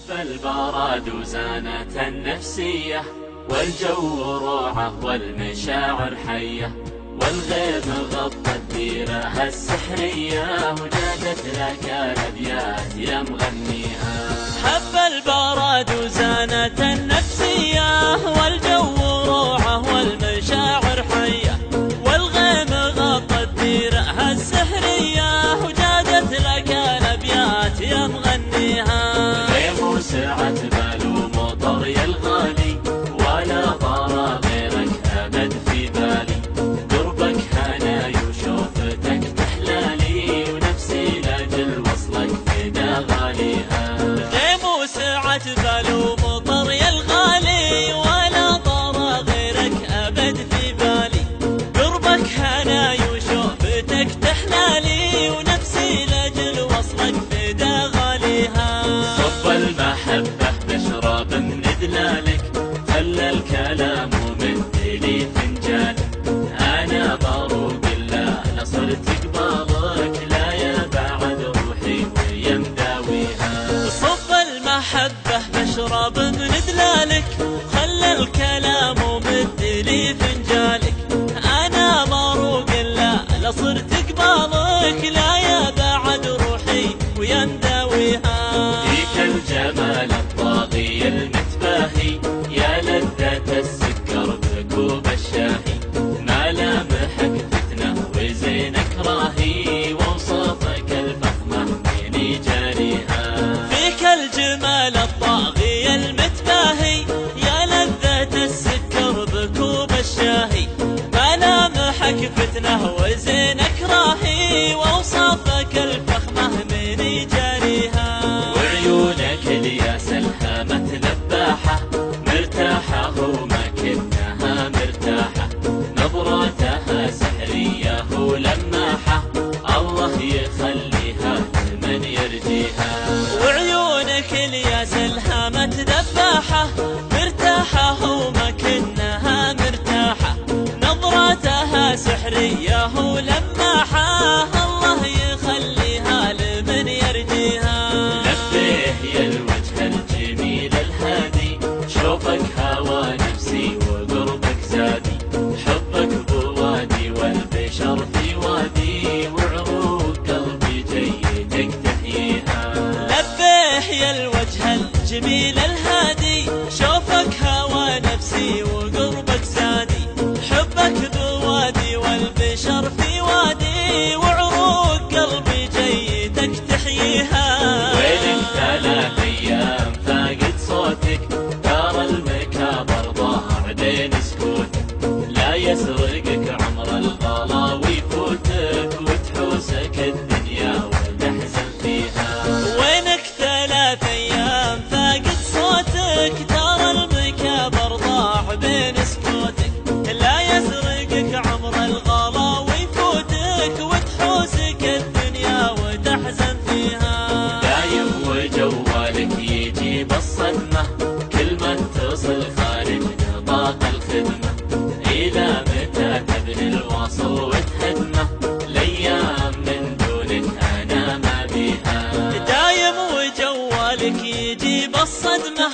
فالبراد وزانة النفسية، والجو روعة والمشاعر حية، والغيم غطى الديرة السحرية، وجادت لك الأبيات يا مغنيها. حب البراد وزانة النفسية، والجو روعة والمشاعر حية، والغيم غطى الديرة السحرية، وجادت لك الأبيات يا مغنيها. غيم وسعة بال ومطر يا الغالي، ولا طار غيرك أبد في بالي، قربك هناي وشوفتك تحلالي، ونفسي لاجل وصلك فدا غاليها. غيم وسعة بال ومطر يا الغالي، ولا طار غيرك أبد في بالي، قربك هناي وشوفتك تحلالي، ونفسي لاجل وصلك فدا غاليها. صب المحبة بشرب من دلالك، خلى الكلام ومثلي فنجان، أنا بروق الله نصرت قبالك، لا يا بعد روحي ويا مداويها. صب المحبة بشرب من دلالك، خلى الكلام ومثلي فنجالك، أنا مروق الله لصرت قبالك، لا يا بعد روحي ويا مداويها. فيك الجمال الطاغي المتباهي، يا لذة السكر بكوب الشاهي، ملامحك فتنة وزينك راهي، ووصافك الفخمة من جاريها. فيك الجمال الطاغي المتباهي، يا لذة السكر بكوب الشاهي، ملامحك فتنة وزينك راهي، ووصافك الفخمة من جاريها. وعيونك الياس الهامة ذباحة، مرتاحة وما كنها مرتاحة، نظراتها سحرية ولماحة، الله يخليها لمن يرجيها. وعيونك الياس الهامة ذباحة، مرتاحة وما كنها مرتاحة، نظراتها سحرية ولماحة، الله يخليها لمن يرجيها. لبيه يا الوجه الجميل الهادي، شوفك هوى نفسي وقربك زادي، حبك بوادي والبشر في وادي، وعروق قلبي جيتك تحييها. لبيه يا الوجه الجميل الهادي، شوفك هوى نفسي وقربك زادي، حبك بوادي والبشر في وادي، وعروق قلبي جيتك تحييها. وينك 3 أيام فاقد صوتك، دار المكابر ضاع بين سكوتك، لا يسرقك عمر الغلا ويفوتك، وتحوسك الدنيا وتحزن فيها. وينك 3 أيام فاقد صوتك، ترى المكابر ضاع بين سكوتك، لا يسرقك عمر الغلا ويفوتك، وتحوسك الدنيا وتحزن فيها. دايم وجوالك يجيب الصدمة، كل ما اتصل خارج نطاق الخدمة، إلى متى تبني الواصل وتهدمه، الأيام من دونك أنا ما بيها. دايم وجوالك يجيب الصدمة،